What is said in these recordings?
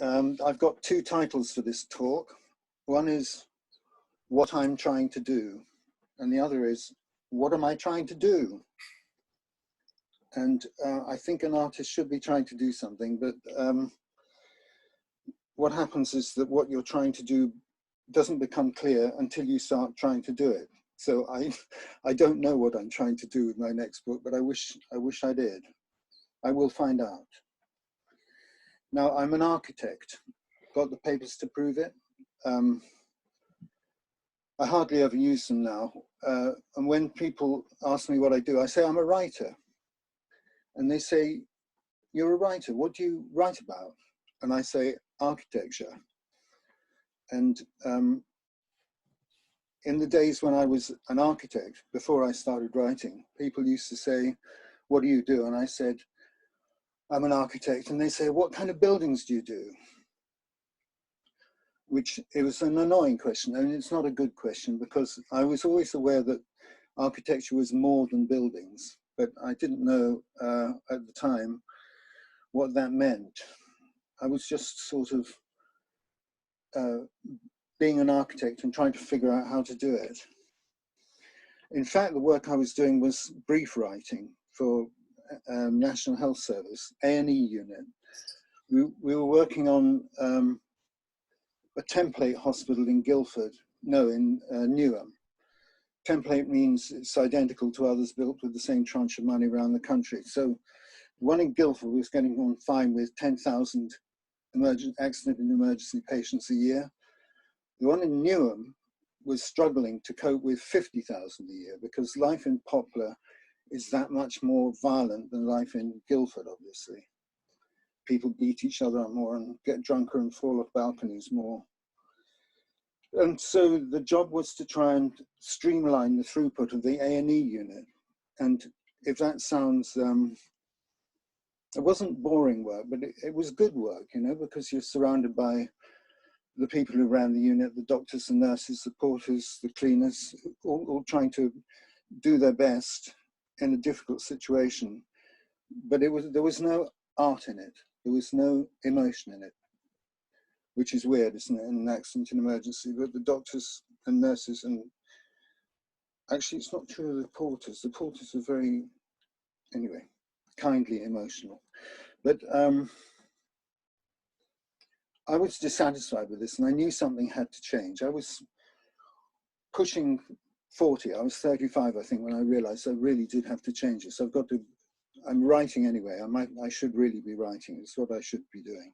I've got two titles for this talk. One is what I'm trying to do, and the other is what am I trying to do? And I think an artist should be trying to do something, but what happens is that what you're trying to do doesn't become clear until you start trying to do it. So I don't know what I'm trying to do with my next book, but I wish I did. I will find out. Now, I'm an architect. Got the papers to prove it. I hardly ever use them now. And when people ask me what I do, I say I'm a writer. And they say, you're a writer, what do you write about? And I say, architecture. And in the days when I was an architect, before I started writing, people used to say, what do you do? And I said, I'm an architect. And they say, what kind of buildings do you do? Which it was an annoying question. I mean, it's not a good question because I was always aware that architecture was more than buildings, but I didn't know at the time what that meant. I was just sort of being an architect and trying to figure out how to do it. In fact, the work I was doing was brief writing for National Health Service, A&E unit. We were working on a template hospital in Guildford, no, in Newham. Template means it's identical to others built with the same tranche of money around the country. So the one in Guildford was getting on fine with 10,000 accident and emergency patients a year. The one in Newham was struggling to cope with 50,000 a year because life in Poplar is that much more violent than life in Guildford, obviously. People beat each other up more and get drunker and fall off balconies more. And so the job was to try and streamline the throughput of the A&E unit. And if that sounds, it wasn't boring work, but it was good work, you know, because you're surrounded by the people who ran the unit, the doctors and nurses, the porters, the cleaners, all trying to do their best in a difficult situation. But there was no art in it. There was no emotion in it, which is weird, isn't it, in an accident and emergency. But the doctors and nurses, and actually it's not true of the porters. The porters are very, anyway, kindly emotional. But I was dissatisfied with this and I knew something had to change. I was pushing 40, I was 35, I think, when I realized I really did have to change this. I'm writing anyway. I should really be writing. It's what I should be doing.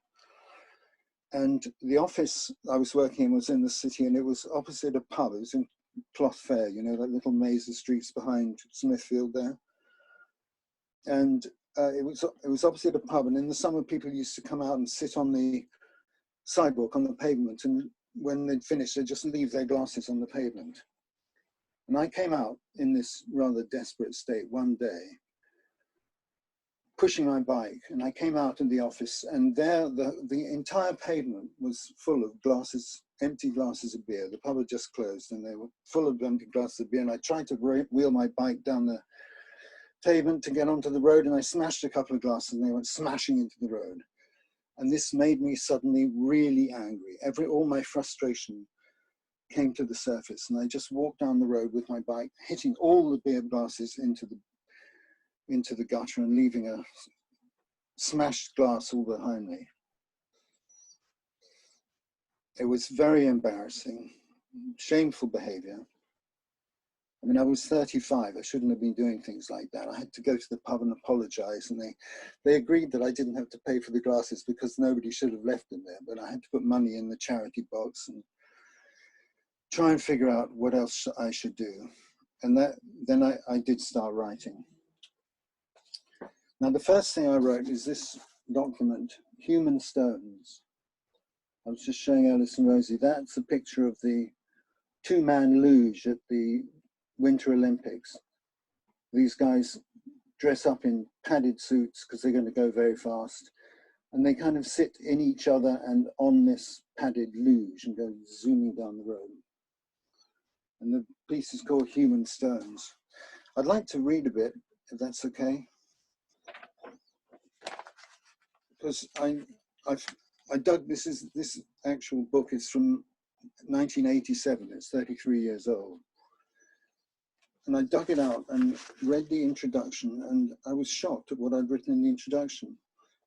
And the office I was working in was in the city and it was opposite a pub. It was in Cloth Fair, you know, that little maze of streets behind Smithfield there. And it was opposite a pub, and in the summer people used to come out and sit on the sidewalk on the pavement, and when they'd finished they'd just leave their glasses on the pavement. And I came out in this rather desperate state one day, pushing my bike, and I came out in the office, and there the entire pavement was full of glasses, empty glasses of beer. The pub had just closed and they were full of empty glasses of beer, and I tried to wheel my bike down the pavement to get onto the road, and I smashed a couple of glasses and they went smashing into the road. And this made me suddenly really angry. All my frustration came to the surface, and I just walked down the road with my bike, hitting all the beer glasses into the gutter and leaving a smashed glass all behind me. It was very embarrassing, shameful behavior. I mean, I was 35, I shouldn't have been doing things like that. I had to go to the pub and apologize, and they agreed that I didn't have to pay for the glasses because nobody should have left them there, but I had to put money in the charity box and try and figure out what else I should do. And then I did start writing. Now, the first thing I wrote is this document, Human Stones. I was just showing Alice and Rosie. That's a picture of the two-man luge at the Winter Olympics. These guys dress up in padded suits because they're going to go very fast. And they kind of sit in each other and on this padded luge and go zooming down the road. And the piece is called Human Stones. I'd like to read a bit, if that's okay. Because I dug, this actual book is from 1987, it's 33 years old. And I dug it out and read the introduction, and I was shocked at what I'd written in the introduction.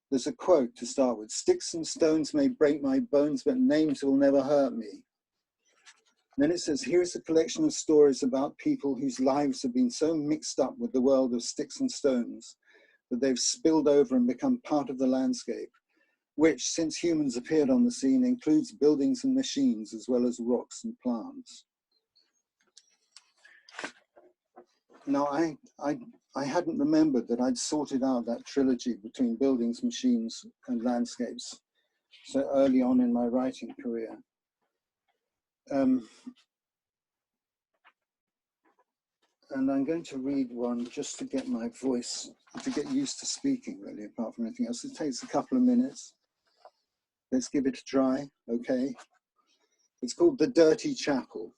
There's a quote to start with: "Sticks and stones may break my bones, but names will never hurt me." And then it says, "Here's a collection of stories about people whose lives have been so mixed up with the world of sticks and stones that they've spilled over and become part of the landscape, which, since humans appeared on the scene, includes buildings and machines, as well as rocks and plants." Now, I hadn't remembered that I'd sorted out that trilogy between buildings, machines, and landscapes so early on in my writing career. And I'm going to read one just to get my voice, to get used to speaking, really, apart from anything else. It takes a couple of minutes. Let's give it a try, okay? It's called The Dirty Chapel.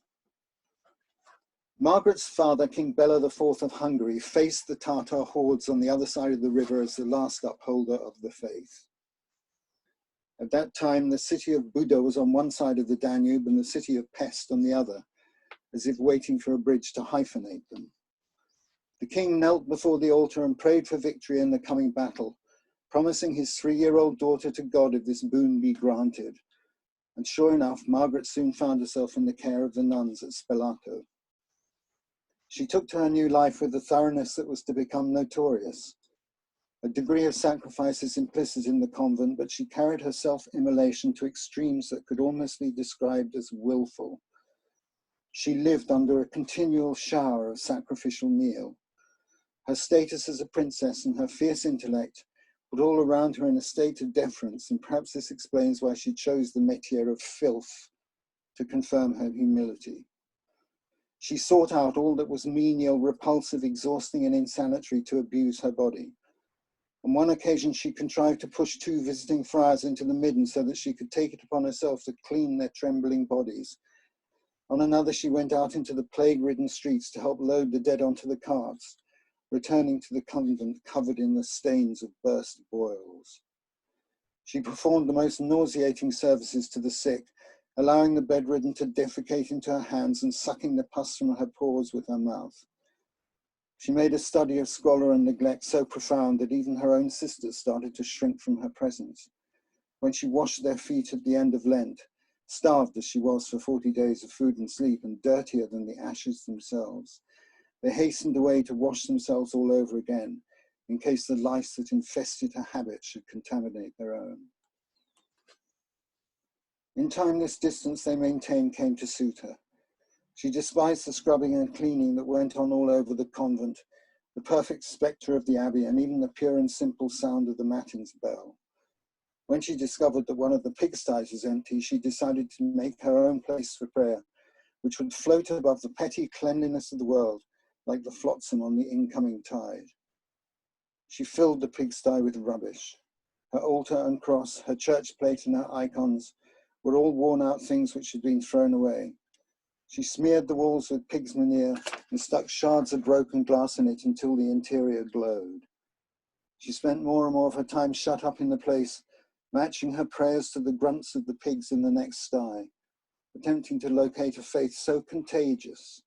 Margaret's father, King Bela IV of Hungary, faced the Tatar hordes on the other side of the river as the last upholder of the faith. At that time, the city of Buda was on one side of the Danube and the city of Pest on the other, as if waiting for a bridge to hyphenate them. The king knelt before the altar and prayed for victory in the coming battle, promising his 3-year-old daughter to God if this boon be granted. And sure enough, Margaret soon found herself in the care of the nuns at Spelato. She took to her new life with a thoroughness that was to become notorious. A degree of sacrifice is implicit in the convent, but she carried her self-immolation to extremes that could almost be described as willful. She lived under a continual shower of sacrificial meal. Her status as a princess and her fierce intellect put all around her in a state of deference, and perhaps this explains why she chose the métier of filth to confirm her humility. She sought out all that was menial, repulsive, exhausting, and insanitary to abuse her body. On one occasion, she contrived to push 2 visiting friars into the midden so that she could take it upon herself to clean their trembling bodies. On another, she went out into the plague-ridden streets to help load the dead onto the carts, returning to the convent covered in the stains of burst boils. She performed the most nauseating services to the sick, allowing the bedridden to defecate into her hands and sucking the pus from her pores with her mouth. She made a study of squalor and neglect so profound that even her own sisters started to shrink from her presence. When she washed their feet at the end of Lent, starved as she was for 40 days of food and sleep and dirtier than the ashes themselves, they hastened away to wash themselves all over again, in case the lice that infested her habit should contaminate their own. In time, this distance they maintained came to suit her. She despised the scrubbing and cleaning that went on all over the convent, the perfect spectre of the abbey, and even the pure and simple sound of the matins bell. When she discovered that one of the pigsties was empty, she decided to make her own place for prayer, which would float above the petty cleanliness of the world, like the flotsam on the incoming tide. She filled the pigsty with rubbish. Her altar and cross, her church plate and her icons were all worn-out things which had been thrown away. She smeared the walls with pig's manure and stuck shards of broken glass in it until the interior glowed. She spent more and more of her time shut up in the place, matching her prayers to the grunts of the pigs in the next sty, attempting to locate a faith so contagious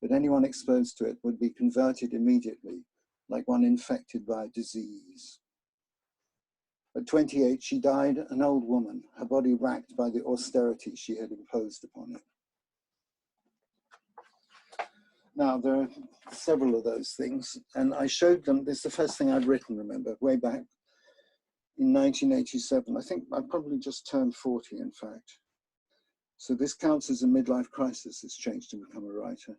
that anyone exposed to it would be converted immediately, like one infected by a disease. At 28, she died an old woman, her body racked by the austerity she had imposed upon it. Now, there are several of those things, and I showed them. This is the first thing I'd written, remember, way back in 1987. I think I probably just turned 40, in fact. So this counts as a midlife crisis. It's changed to become a writer.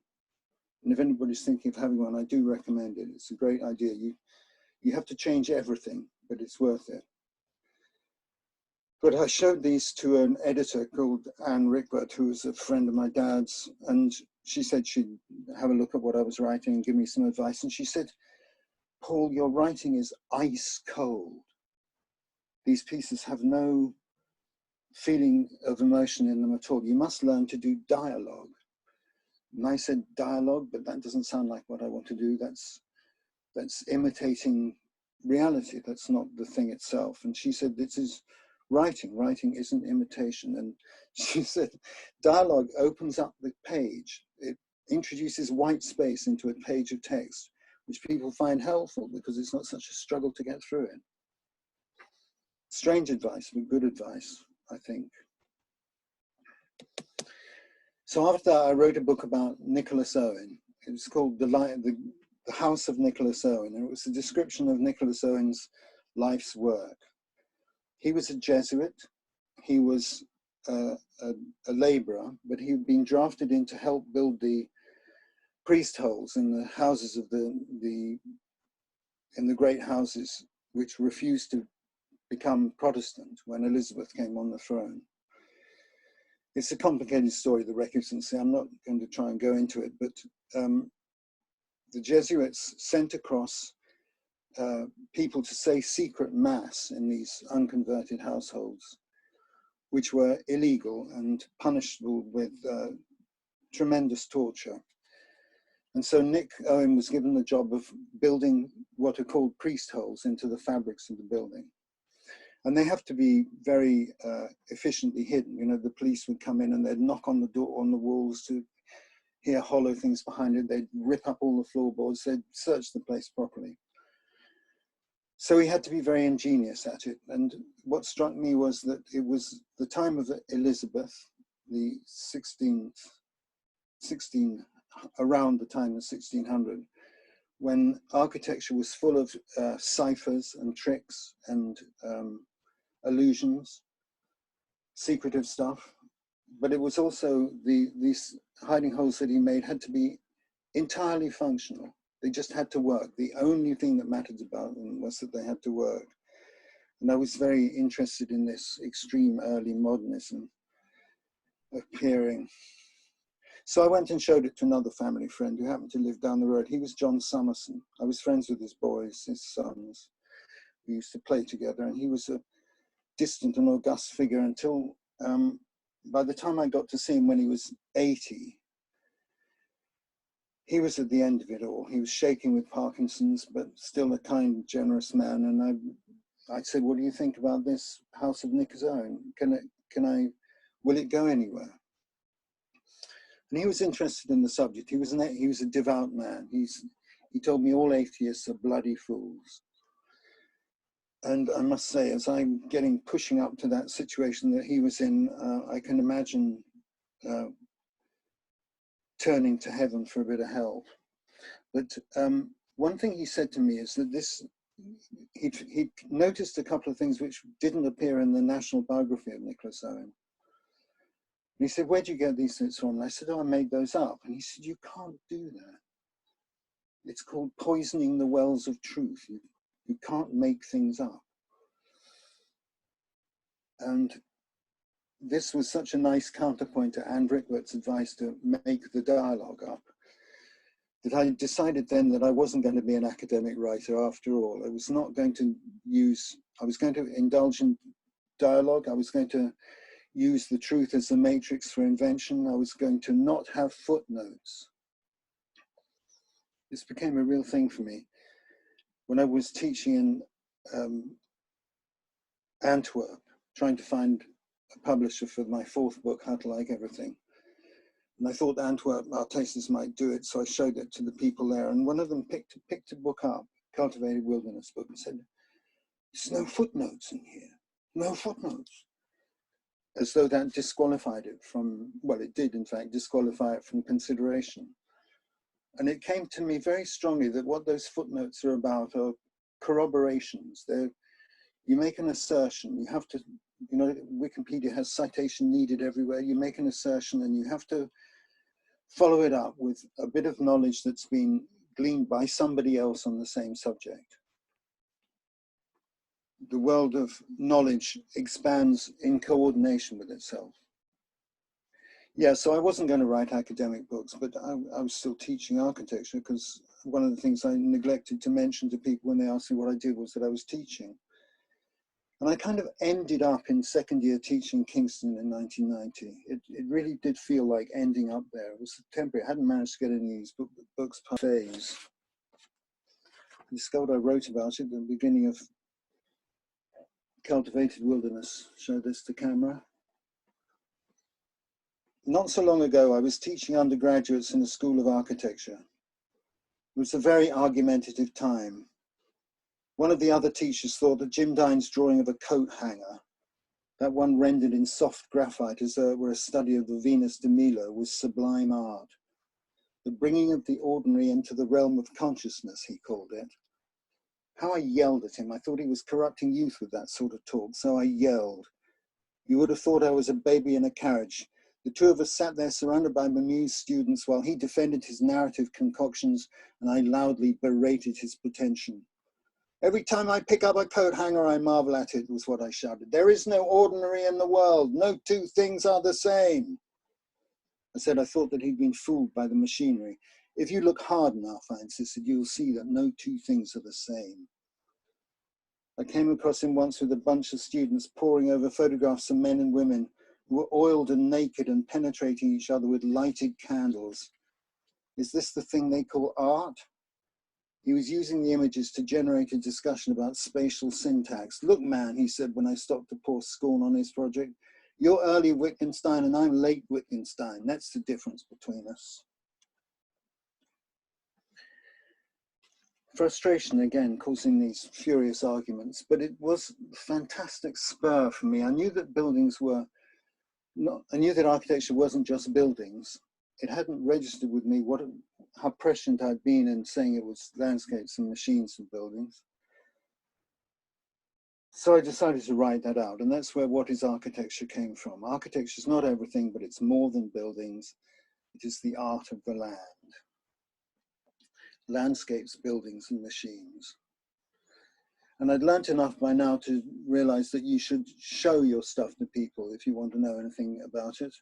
And if anybody's thinking of having one, I do recommend it. It's a great idea. You have to change everything, but it's worth it. But I showed these to an editor called Anne Rickbert, who was a friend of my dad's, and she said she'd have a look at what I was writing and give me some advice. And she said, "Paul, your writing is ice cold. These pieces have no feeling of emotion in them at all. You must learn to do dialogue." And I said, "Dialogue, but that doesn't sound like what I want to do. That's imitating reality. That's not the thing itself." And she said, "This is writing isn't imitation. And she said, dialogue opens up the page. It introduces white space into a page of text, which people find helpful because it's not such a struggle to get through it. Strange advice, but good advice, I think. So after that, I wrote a book about Nicholas Owen. It was called The House of Nicholas Owen, and it was a description of Nicholas Owen's life's work. He was a Jesuit. He was a labourer, but he'd been drafted in to help build the priest holes in the houses of in the great houses which refused to become Protestant when Elizabeth came on the throne. It's a complicated story, the recusancy. I'm not going to try and go into it, but the Jesuits sent across people to say secret mass in these unconverted households, which were illegal and punishable with tremendous torture. And so Nick Owen was given the job of building what are called priest holes into the fabrics of the building. And they have to be very efficiently hidden. You know, the police would come in and they'd knock on the door, on the walls to hear hollow things behind it. They'd rip up all the floorboards. They'd search the place properly. So he had to be very ingenious at it. And what struck me was that it was the time of Elizabeth, the around the time of 1600, when architecture was full of ciphers and tricks and illusions, secretive stuff. But it was also these hiding holes that he made had to be entirely functional. They just had to work. The only thing that mattered about them was that they had to work. And I was very interested in this extreme early modernism appearing. So I went and showed it to another family friend who happened to live down the road. He was John Summerson. I was friends with his boys, his sons. We used to play together, and he was a distant and august figure until by the time I got to see him when he was 80, he was at the end of it all. He was shaking with Parkinson's, but still a kind, generous man. And I said, "What do you think about this House of Nicholas Owen? Will it go anywhere?" And he was interested in the subject. He was a devout man. He told me all atheists are bloody fools. And I must say, as I'm pushing up to that situation that he was in, I can imagine turning to heaven for a bit of help. But one thing he said to me is that he'd noticed a couple of things which didn't appear in the national biography of Nicholas Owen. And he said, "Where'd you get these things from?" And I said, "Oh, I made those up." And he said, "You can't do that. It's called poisoning the wells of truth. You can't make things up." And this was such a nice counterpoint to Anne Brickworth's advice to make the dialogue up, that I decided then that I wasn't going to be an academic writer after all. I was going to indulge in dialogue. I was going to use the truth as the matrix for invention. I was going to not have footnotes. This became a real thing for me. When I was teaching in Antwerp, trying to find a publisher for my fourth book, How to Like Everything. And I thought Antwerp artists might do it, so I showed it to the people there. And one of them picked a book up, Cultivated Wilderness book, and said, "There's no footnotes in here, no footnotes." As though that disqualified it from, well, it did in fact disqualify it from consideration. And it came to me very strongly that what those footnotes are about are corroborations. You make an assertion, you have to, you know, Wikipedia has citation needed everywhere. You make an assertion and you have to follow it up with a bit of knowledge that's been gleaned by somebody else on the same subject. The world of knowledge expands in coordination with itself. Yeah, so I wasn't going to write academic books, but I was still teaching architecture, because one of the things I neglected to mention to people when they asked me what I did was that I was teaching. And I kind of ended up in second year teaching Kingston in 1990. It really did feel like ending up there. It was temporary. I hadn't managed to get any of these books per phase. I discovered I wrote about it at the beginning of cultivated wilderness. Show this to camera. Not so long ago, I was teaching undergraduates in a school of architecture. It was a very argumentative time. One of the other teachers thought that Jim Dine's drawing of a coat hanger, that one rendered in soft graphite as though it were a study of the Venus de Milo, was sublime art. The bringing of the ordinary into the realm of consciousness, he called it. How I yelled at him. I thought he was corrupting youth with that sort of talk, so I yelled. You would have thought I was a baby in a carriage. The two of us sat there surrounded by bemused students while he defended his narrative concoctions and I loudly berated his pretension. Every time I pick up a coat hanger, I marvel at it, was what I shouted. There is no ordinary in the world. No two things are the same. I said I thought that he'd been fooled by the machinery. If you look hard enough, I insisted, you'll see that no two things are the same. I came across him once with a bunch of students poring over photographs of men and women who were oiled and naked and penetrating each other with lighted candles. Is this the thing they call art? He was using the images to generate a discussion about spatial syntax. Look, man, he said when I stopped to pour scorn on his project, you're early Wittgenstein and I'm late Wittgenstein. That's the difference between us. Frustration, again, causing these furious arguments, but it was a fantastic spur for me. I knew that buildings were not, I knew that architecture wasn't just buildings. It hadn't registered with me how prescient I'd been in saying it was landscapes and machines and buildings. So I decided to write that out, and that's where what is architecture came from. Architecture is not everything, but it's more than buildings. It is the art of the land. Landscapes, buildings, and machines. And I'd learnt enough by now to realize that you should show your stuff to people if you want to know anything about it.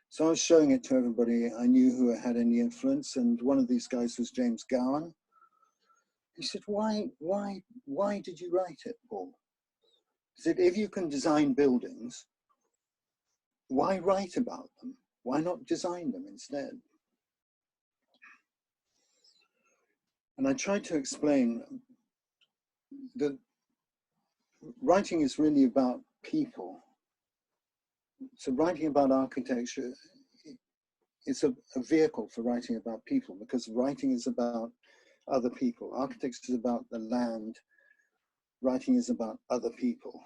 So I was showing it to everybody I knew who had any influence, and one of these guys was James Gowan. He said, why did you write it, Paul? He said, if you can design buildings, why write about them? Why not design them instead? And I tried to explain that writing is really about people. So writing about architecture is a vehicle for writing about people, because writing is about other people. Architecture is about the land. Writing is about other people.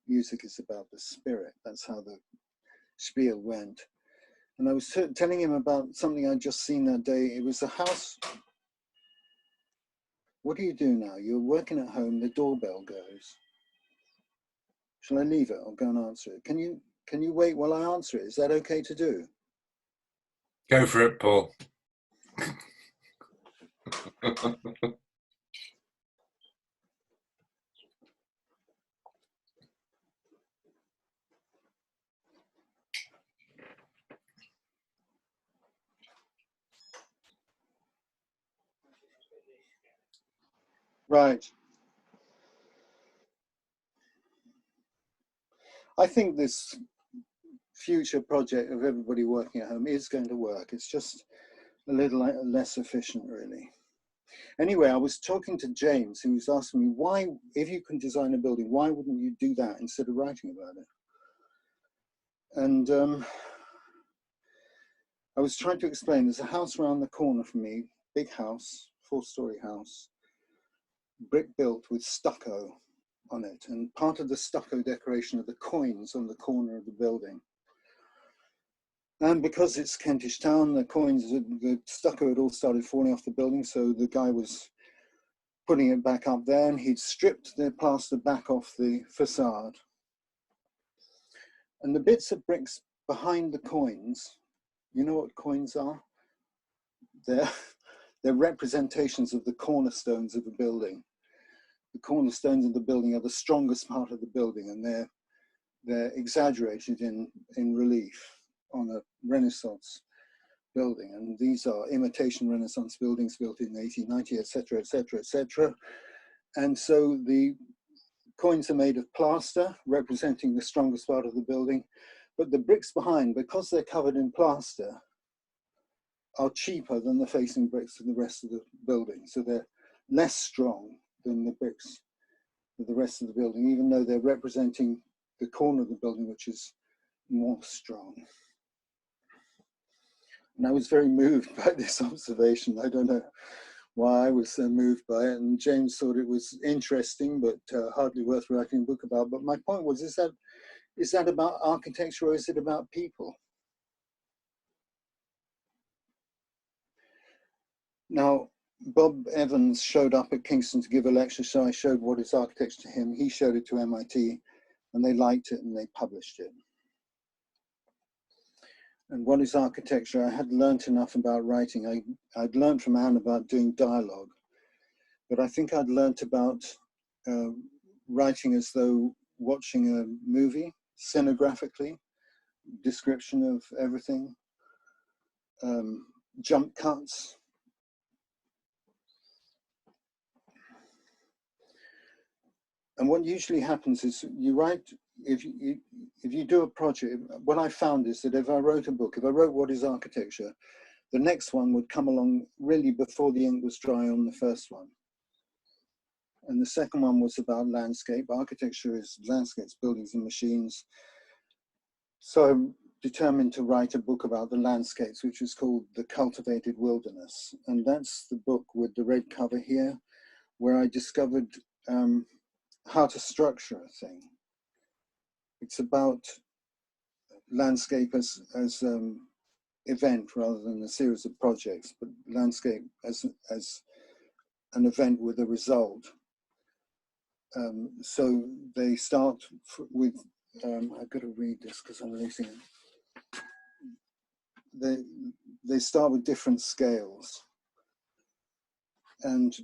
Music is about the spirit. That's how the spiel went. And I was telling him about something I'd just seen that day. It was a house. What do you do now? You're working at home, the doorbell goes. Shall I leave it or go and answer it? Can you wait while I answer it? Is that okay to do? Go for it, Paul. Right. I think this future project of everybody working at home is going to work. It's just a little less efficient, really. Anyway, I was talking to James, who was asking me, why, if you can design a building, why wouldn't you do that instead of writing about it? And I was trying to explain, there's a house around the corner from me, big house, 4-story house, brick built with stucco on it. And part of the stucco decoration are the coins on the corner of the building. And because it's Kentish Town, the stucco had all started falling off the building. So the guy was putting it back up there and he'd stripped the plaster back off the facade. And the bits of bricks behind the coins, you know what coins are? They're representations of the cornerstones of a building. The cornerstones of the building are the strongest part of the building, and they're exaggerated in relief on a Renaissance building. And these are imitation Renaissance buildings built in 1890, etc., etc., etc. And so the coins are made of plaster, representing the strongest part of the building, but the bricks behind, because they're covered in plaster, are cheaper than the facing bricks of the rest of the building. So they're less strong than the bricks with the rest of the building, even though they're representing the corner of the building, which is more strong. And I was very moved by this observation. I don't know why I was so moved by it. And James thought it was interesting, but hardly worth writing a book about. But my point was, is that about architecture or is it about people? Now, Bob Evans showed up at Kingston to give a lecture, so I showed what is architecture to him. He showed it to MIT, and they liked it and they published it. And what is architecture? I had learnt enough about writing. I'd learned from Anne about doing dialogue, but I think I'd learnt about writing as though watching a movie, scenographically, description of everything, jump cuts. And what usually happens is you write, if you do a project, what I found is that if I wrote a book, if I wrote What is Architecture, the next one would come along really before the ink was dry on the first one. And the second one was about landscape. Architecture is landscapes, buildings and machines. So I'm determined to write a book about the landscapes, which is called The Cultivated Wilderness. And that's the book with the red cover here, where I discovered how to structure a thing. It's about landscape as event rather than a series of projects, but landscape as an event with a result. So they start with, I've got to read this because I'm losing it. They start with different scales. And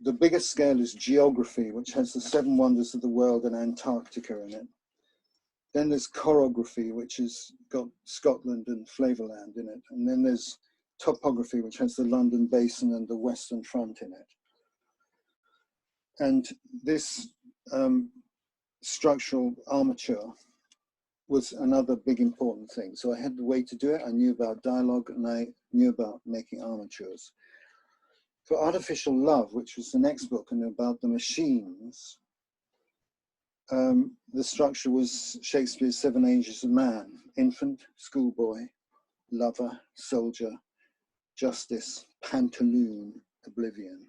the biggest scale is geography, which has the 7 wonders of the world and Antarctica in it. Then there's chorography, which has got Scotland and Flavorland in it. And then there's topography, which has the London Basin and the Western Front in it. And this structural armature was another big important thing. So I had the way to do it. I knew about dialogue and I knew about making armatures. For Artificial Love, which was the next book and about the machines, the structure was Shakespeare's 7 ages of man: infant, schoolboy, lover, soldier, justice, pantaloon, oblivion.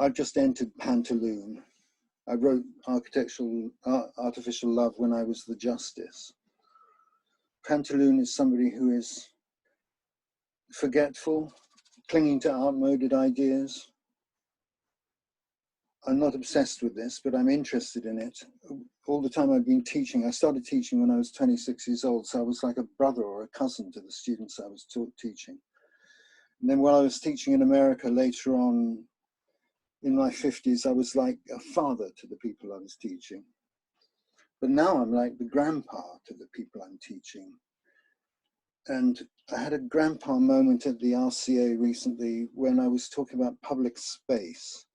I've just entered pantaloon. I wrote Artificial Love when I was the justice. Pantaloon is somebody who is forgetful, clinging to outmoded ideas. I'm not obsessed with this, but I'm interested in it. All the time I've been teaching, I started teaching when I was 26 years old, so I was like a brother or a cousin to the students I was teaching. And then while I was teaching in America later on, in my 50s, I was like a father to the people I was teaching. But now I'm like the grandpa to the people I'm teaching. And I had a grandpa moment at the RCA recently when I was talking about public space.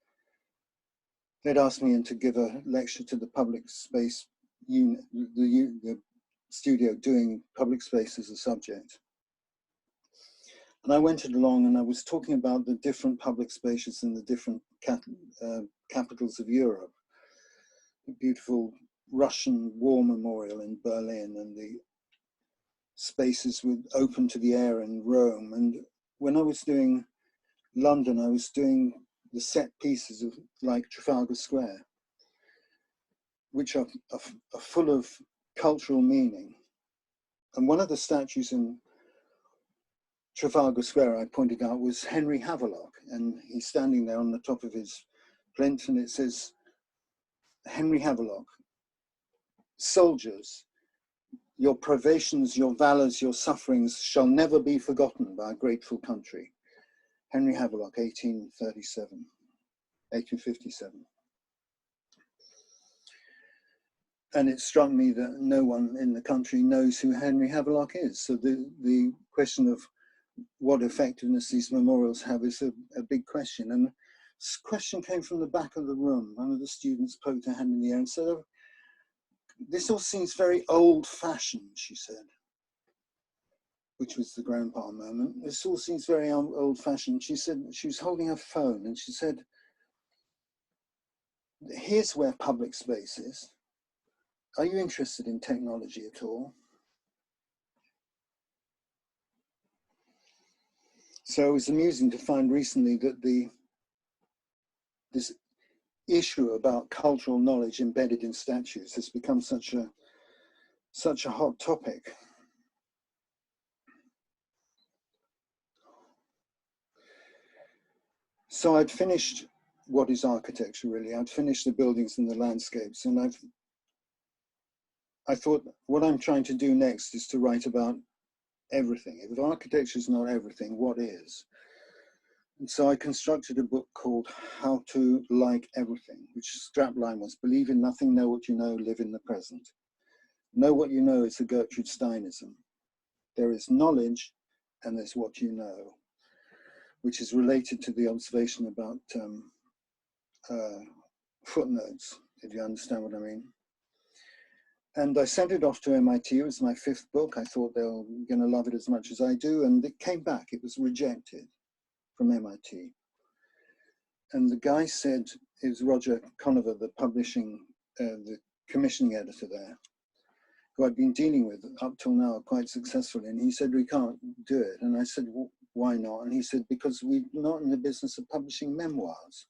They'd asked me to give a lecture to the public space unit, the studio doing public space as a subject. And I went along and I was talking about the different public spaces in the different capitals of Europe. The beautiful Russian War Memorial in Berlin and the spaces open to the air in Rome. And when I was doing London, I was doing the set pieces of like Trafalgar Square, which are full of cultural meaning. And one of the statues in Trafalgar Square I pointed out was Henry Havelock, and he's standing there on the top of his plinth, and it says, Henry Havelock, soldiers, your privations, your valors, your sufferings shall never be forgotten by a grateful country. Henry Havelock, 1857. And it struck me that no one in the country knows who Henry Havelock is. So the question of what effectiveness these memorials have is a big question. And this question came from the back of the room. One of the students poked her hand in the air and said, oh, this all seems very old-fashioned, she said, which was the grandpa moment. This all seems very old-fashioned. She said, she was holding her phone and she said, here's where public space is. Are you interested in technology at all? So it was amusing to find recently that this issue about cultural knowledge embedded in statues has become such a hot topic. So I'd finished what is architecture really. I'd finished the buildings and the landscapes, and I thought what I'm trying to do next is to write about everything. If architecture is not everything, what is? And so I constructed a book called How to Like Everything, which strapline was, believe in nothing, know what you know, live in the present. Know what you know is a Gertrude Steinism. There is knowledge and there's what you know, which is related to the observation about footnotes, if you understand what I mean. And I sent it off to MIT. It was my 5th book. I thought they were going to love it as much as I do. And it came back. It was rejected from MIT. And the guy said, it was Roger Conover, the commissioning editor there, who I'd been dealing with up till now quite successfully. And he said, we can't do it. And I said, well, why not? And he said, because we're not in the business of publishing memoirs.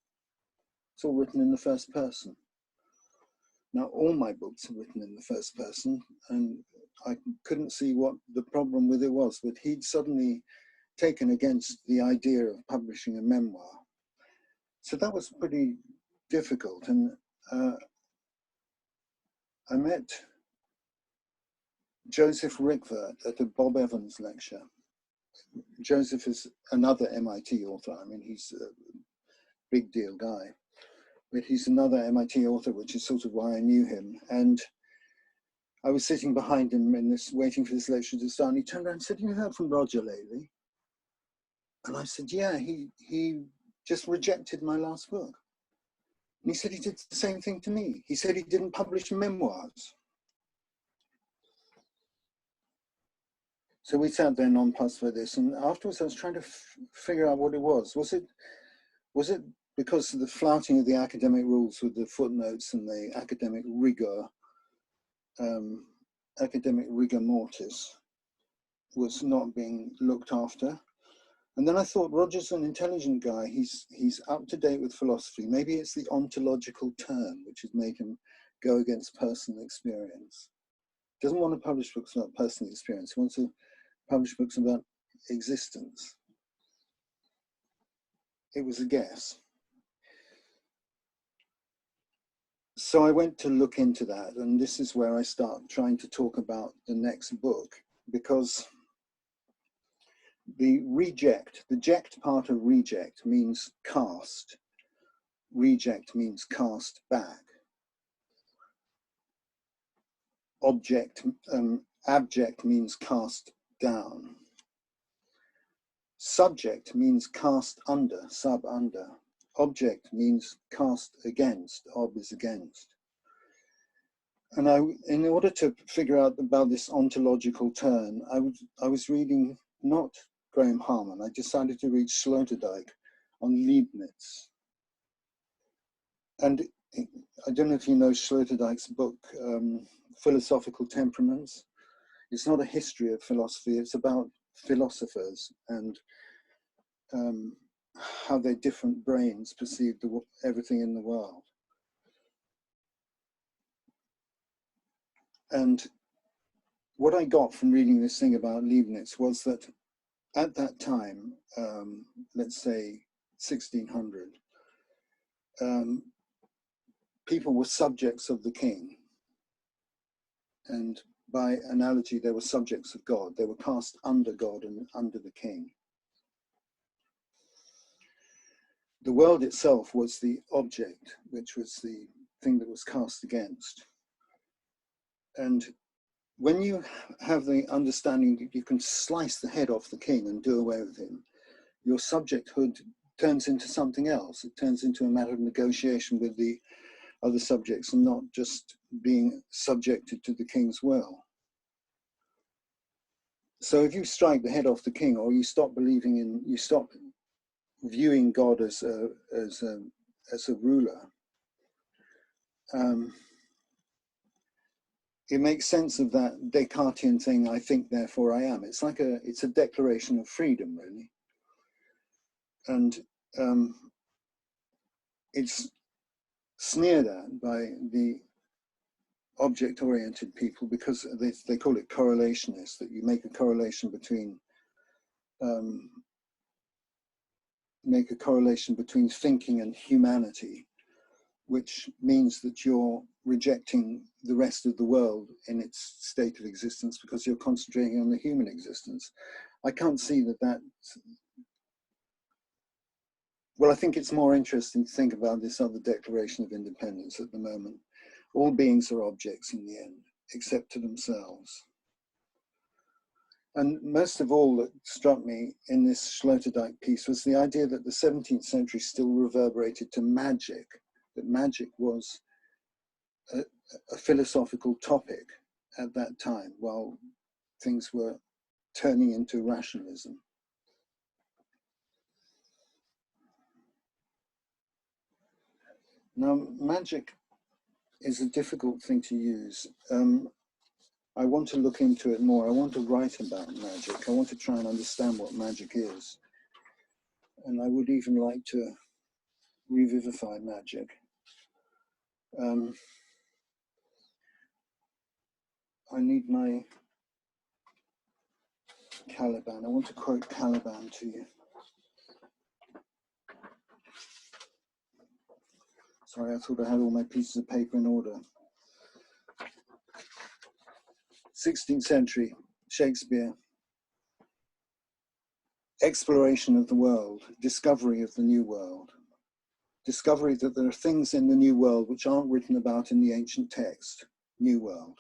It's all written in the first person. Now, all my books are written in the first person, and I couldn't see what the problem with it was, but he'd suddenly taken against the idea of publishing a memoir. So that was pretty difficult. And I met Joseph Rickvert at a Bob Evans lecture. Joseph is another MIT author. I mean, he's a big deal guy. But he's another MIT author, which is sort of why I knew him. And I was sitting behind him in this, waiting for this lecture to start, and he turned around and said, "You heard from Roger lately?" And I said, "Yeah, he just rejected my last book." And he said he did the same thing to me. He said he didn't publish memoirs. So we sat there nonplussed by this, and afterwards I was trying to figure out what it was. Was it because of the flouting of the academic rules with the footnotes and the academic rigor mortis was not being looked after? And then I thought, Roger's an intelligent guy. He's up to date with philosophy. Maybe it's the ontological turn which has made him go against personal experience. He doesn't want to publish books about personal experience. He wants to publish books about existence. It was a guess. So I went to look into that, and this is where I start trying to talk about the next book, because the ject part of reject means cast. Reject means cast back. Abject means cast down. Subject means cast under, sub under. Object means cast against, ob is against. And in order to figure out about this ontological turn, I was reading not Graham Harman. I decided to read Sloterdijk on Leibniz. And I don't know if you know Sloterdijk's book, Philosophical Temperaments. It's not a history of philosophy. It's about philosophers and how their different brains perceive everything in the world. And what I got from reading this thing about Leibniz was that at that time, let's say 1600, people were subjects of the king. And by analogy, they were subjects of God. They were cast under God and under the king. The world itself was the object, which was the thing that was cast against. And when you have the understanding that you can slice the head off the king and do away with him, your subjecthood turns into something else. It turns into a matter of negotiation with the other subjects and not just being subjected to the king's will. So if you strike the head off the king, or you stop viewing God as a ruler, it makes sense of that Descartesian thing, I think, therefore I am. It's like it's a declaration of freedom, really. And it's sneered at by the object-oriented people because they call it correlationist, that you make a correlation between thinking and humanity, which means that you're rejecting the rest of the world in its state of existence because you're concentrating on the human existence. I can't see that. Well, I think it's more interesting to think about this other Declaration of Independence at the moment. All beings are objects in the end, except to themselves. And most of all that struck me in this Sloterdijk piece was the idea that the 17th century still reverberated to magic, that magic was a philosophical topic at that time while things were turning into rationalism. Now, magic is a difficult thing to use. I want to look into it more. I want to write about magic. I want to try and understand what magic is. And I would even like to revivify magic. I need my Caliban. I want to quote Caliban to you. Sorry, I thought I had all my pieces of paper in order. 16th century, Shakespeare. Exploration of the world, discovery of the new world. Discovery that there are things in the new world which aren't written about in the ancient text, new world.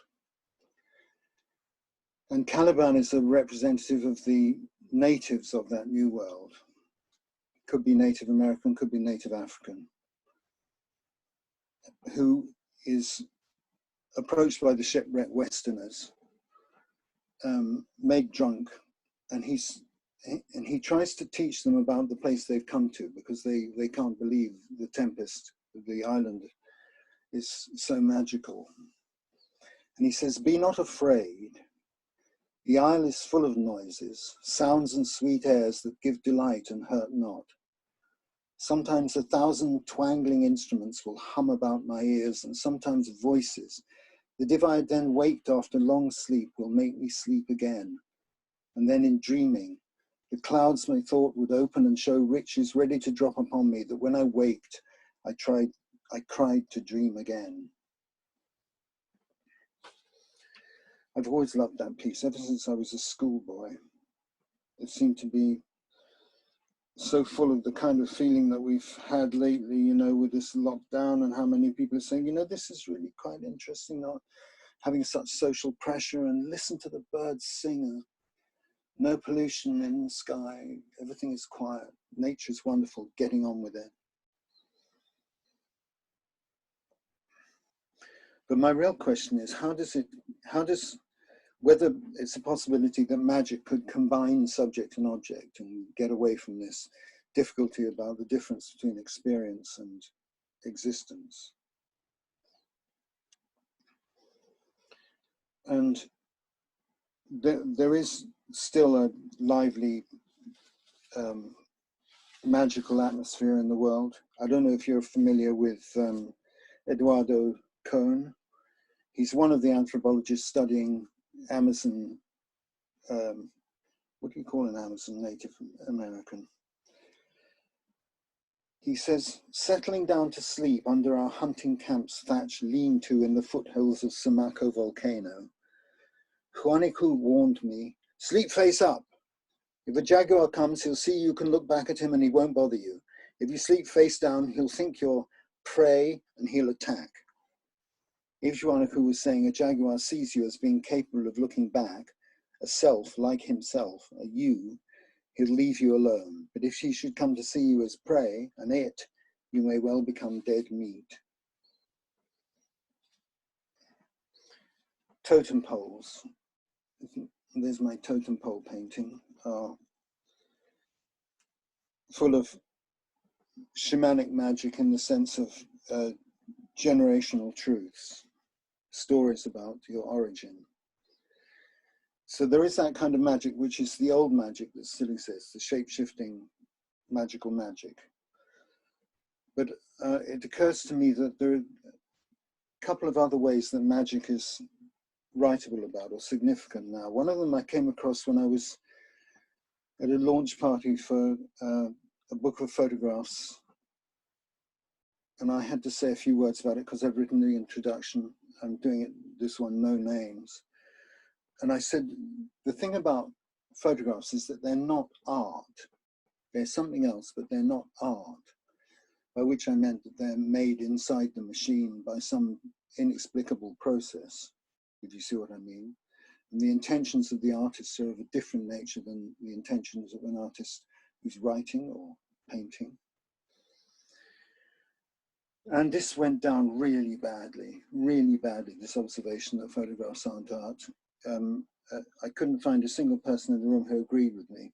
And Caliban is a representative of the natives of that new world. Could be Native American, could be Native African, who is approached by the shipwrecked Westerners, made drunk, and he tries to teach them about the place they've come to, because they can't believe the tempest, the island is so magical. And he says, "Be not afraid. The isle is full of noises, sounds and sweet airs that give delight and hurt not. Sometimes 1,000 twangling instruments will hum about my ears, and sometimes voices that if I had then waked after long sleep will make me sleep again. And then in dreaming, the clouds methought would open and show riches ready to drop upon me, that when I waked, I cried to dream again." I've always loved that piece, ever since I was a schoolboy. It seemed to be so full of the kind of feeling that we've had lately, you know, with this lockdown, and how many people are saying, you know, this is really quite interesting, not having such social pressure, and listen to the birds sing. No pollution in the sky, everything is quiet, nature's wonderful, getting on with it. But my real question is, whether it's a possibility that magic could combine subject and object and get away from this difficulty about the difference between experience and existence. And there is still a lively magical atmosphere in the world. I don't know if you're familiar with Eduardo Cohn. He's one of the anthropologists studying Amazon, what do you call an Amazon Native American? He says, "Settling down to sleep under our hunting camp's thatched lean-to in the foothills of Sumaco volcano, Juanico warned me, sleep face up. If a jaguar comes, he'll see you can look back at him and he won't bother you. If you sleep face down, he'll think you're prey and he'll attack." If Juanico was saying a jaguar sees you as being capable of looking back, a self like himself, a you, he'll leave you alone. But if she should come to see you as prey, and it, you may well become dead meat. Totem poles. There's my totem pole painting. Full of shamanic magic in the sense of generational truths, stories about your origin. So there is that kind of magic, which is the old magic that still exists, the shape-shifting magical magic. But it occurs to me that there are a couple of other ways that magic is writable about or significant now. One of them I came across when I was at a launch party for a book of photographs, and I had to say a few words about it because I've written the introduction. I'm doing it, this one, no names. And I said, the thing about photographs is that they're not art. They're something else, but they're not art. By which I meant that they're made inside the machine by some inexplicable process, if you see what I mean. And the intentions of the artist are of a different nature than the intentions of an artist who's writing or painting. And this went down really badly, this observation that photographs aren't art. I couldn't find a single person in the room who agreed with me,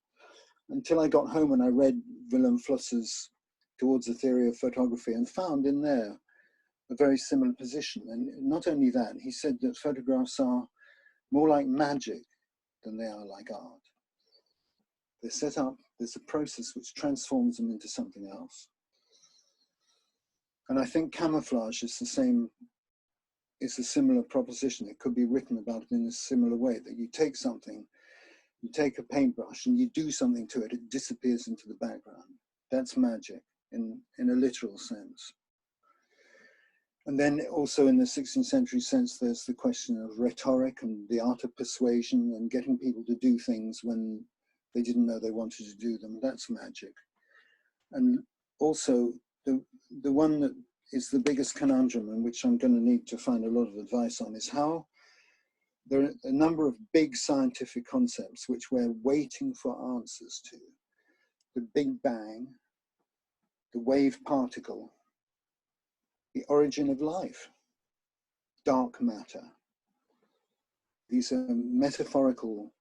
until I got home and I read Wilhelm Flusser's Towards the Theory of Photography and found in there a very similar position. And not only that, he said that photographs are more like magic than they are like art. They're set up, there's a process which transforms them into something else. And I think camouflage is the same, it's a similar proposition. It could be written about it in a similar way, that you take something, you take a paintbrush and you do something to it, it disappears into the background. That's magic in a literal sense. And then also in the 16th century sense, there's the question of rhetoric and the art of persuasion and getting people to do things when they didn't know they wanted to do them. That's magic. And also the one that is the biggest conundrum, and which I'm going to need to find a lot of advice on, is how there are a number of big scientific concepts which we're waiting for answers to. The Big Bang, the wave particle, the origin of life, dark matter. These are metaphorical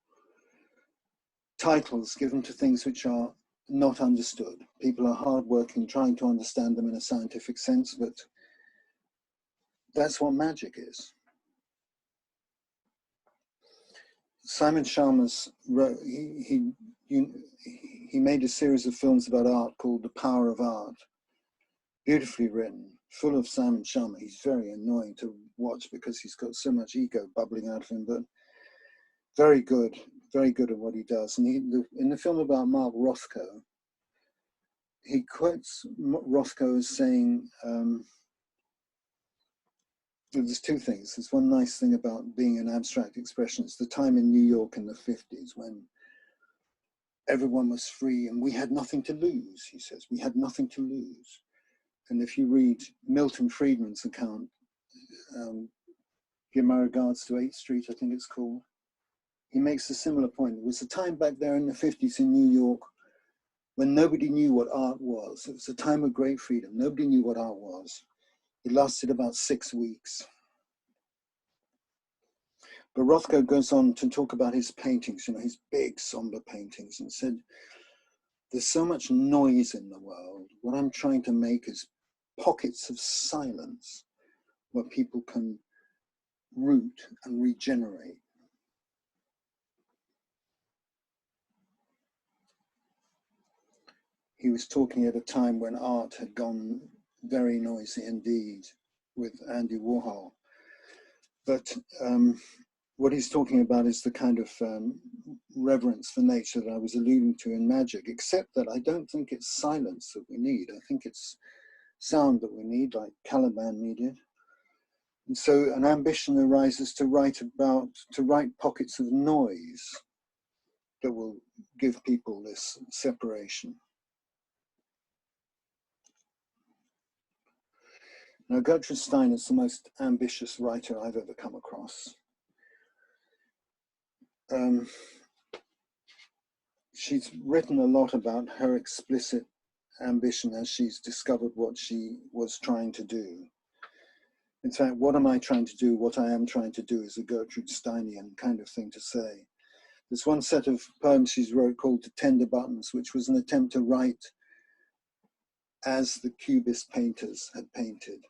titles given to things which are not understood. People are hardworking trying to understand them in a scientific sense, but that's what magic is. Simon Chalmers wrote, he made a series of films about art called The Power of Art. Beautifully written, full of Simon Chalmers. He's very annoying to watch because he's got so much ego bubbling out of him, but very good at what he does. And in the film about Mark Rothko, he quotes Rothko as saying, there's two things. There's one nice thing about being an abstract expressionist. The time in New York in the 50s when everyone was free and we had nothing to lose, he says. We had nothing to lose. And if you read Milton Friedman's account, Give My Regards to 8th Street, I think it's called, he makes a similar point. There was a time back there in the 50s in New York when nobody knew what art was. It was a time of great freedom. Nobody knew what art was. It lasted about 6 weeks. But Rothko goes on to talk about his paintings, you know, his big somber paintings, and said, there's so much noise in the world. What I'm trying to make is pockets of silence where people can root and regenerate. He was talking at a time when art had gone very noisy indeed with Andy Warhol. But what he's talking about is the kind of reverence for nature that I was alluding to in magic, except that I don't think it's silence that we need. I think it's sound that we need, like Caliban needed. And so an ambition arises to write pockets of noise that will give people this separation. Now, Gertrude Stein is the most ambitious writer I've ever come across. She's written a lot about her explicit ambition as she's discovered what she was trying to do. In fact, what am I trying to do? What I am trying to do is a Gertrude Steinian kind of thing to say. There's one set of poems she's wrote called The Tender Buttons, which was an attempt to write as the Cubist painters had painted.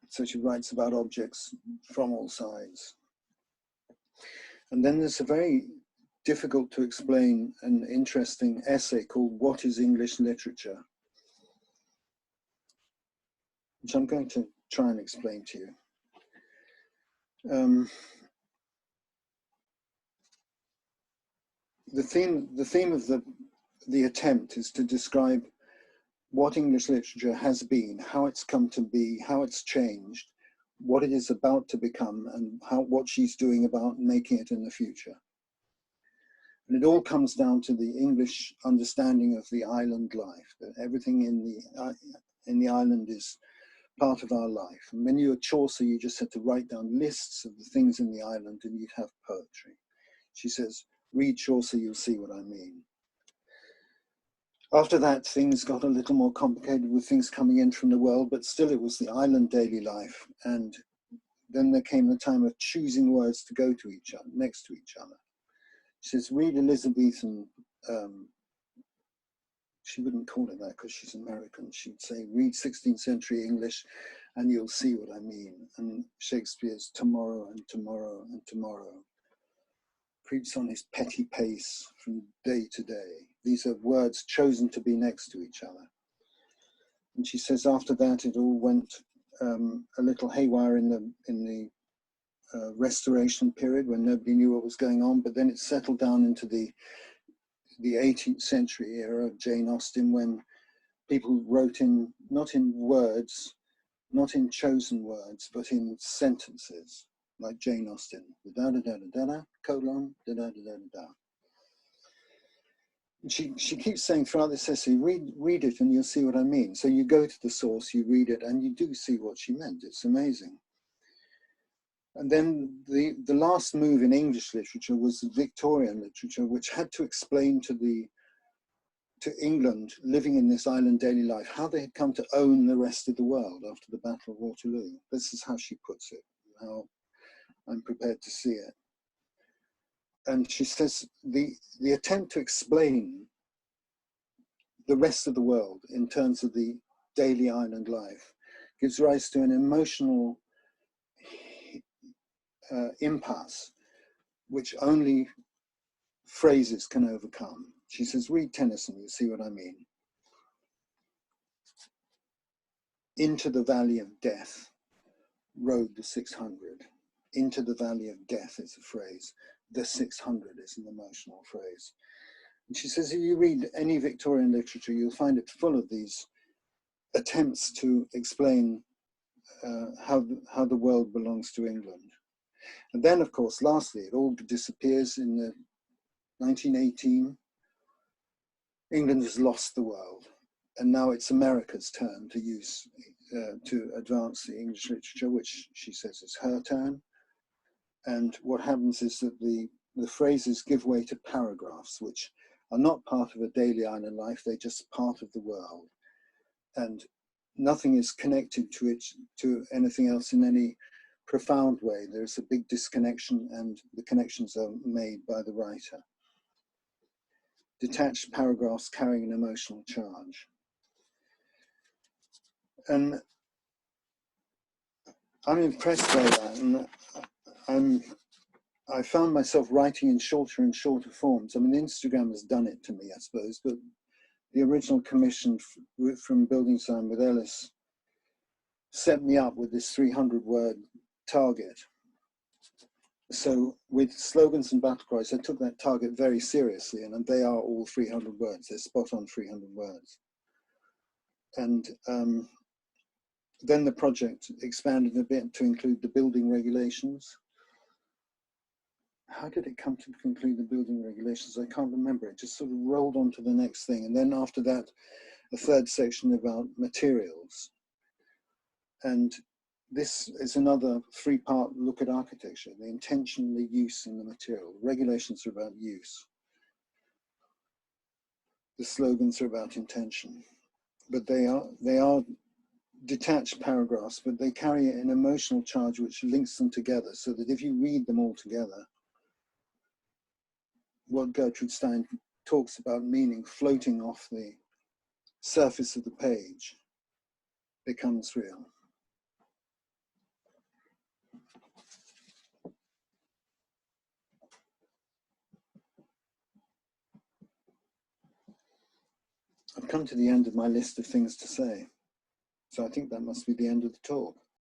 So she writes about objects from all sides. And then there's a very difficult to explain and interesting essay called What is English Literature? Which I'm going to try and explain to you. The theme of the attempt is to describe what English literature has been, how it's come to be, how it's changed, what it is about to become, and what she's doing about making it in the future. And it all comes down to the English understanding of the island life, that everything in the island is part of our life. And when you were Chaucer, you just had to write down lists of the things in the island and you'd have poetry. She says, read Chaucer, you'll see what I mean. After that, things got a little more complicated with things coming in from the world, but still it was the island daily life. And then there came the time of choosing words to go to each other, next to each other. She says, read Elizabethan, she wouldn't call it that because she's American. She'd say, read 16th century English and you'll see what I mean. And Shakespeare's tomorrow and tomorrow and tomorrow creeps on his petty pace from day to day. These are words chosen to be next to each other. And she says after that, it all went a little haywire in the Restoration period when nobody knew what was going on, but then it settled down into the 18th century era of Jane Austen, when people wrote in, not in words, not in chosen words, but in sentences, like Jane Austen, da-da-da-da-da-da, colon, da-da-da-da-da-da. She keeps saying throughout this essay, read it and you'll see what I mean. So you go to the source, you read it, and you do see what she meant. It's amazing. And then the last move in English literature was Victorian literature, which had to explain to England, living in this island daily life, how they had come to own the rest of the world after the Battle of Waterloo. This is how she puts it, how I'm prepared to see it. And she says the attempt to explain the rest of the world in terms of the daily island life gives rise to an emotional impasse, which only phrases can overcome. She says, read Tennyson, you'll see what I mean. Into the valley of death rode the 600. Into the valley of death is a phrase. The 600 is an emotional phrase. And she says, if you read any Victorian literature, you'll find it full of these attempts to explain how the world belongs to England. And then, of course, lastly, it all disappears in the 1918. England has lost the world, and now it's America's turn to use, to advance the English literature, which she says is her turn. And what happens is that the phrases give way to paragraphs, which are not part of a daily island life, they're just part of the world. And nothing is connected to it, to anything else in any profound way. There's a big disconnection, and the connections are made by the writer. Detached paragraphs carrying an emotional charge. And I'm impressed by that, and I found myself writing in shorter and shorter forms. I mean, Instagram has done it to me, I suppose, but the original commission from Building Design with Ellis set me up with this 300-word target. So with slogans and battle cries, I took that target very seriously, and they are all 300 words. They're spot on 300 words. And then the project expanded a bit to include the building regulations. How did it come to conclude the building regulations? I can't remember. It just sort of rolled on to the next thing. And then after that, a third section about materials. And this is another three-part look at architecture: the intention, the use, and the material. The regulations are about use. The slogans are about intention. But they are detached paragraphs, but they carry an emotional charge which links them together, so that if you read them all together, what Gertrude Stein talks about meaning floating off the surface of the page becomes real. I've come to the end of my list of things to say. So I think that must be the end of the talk.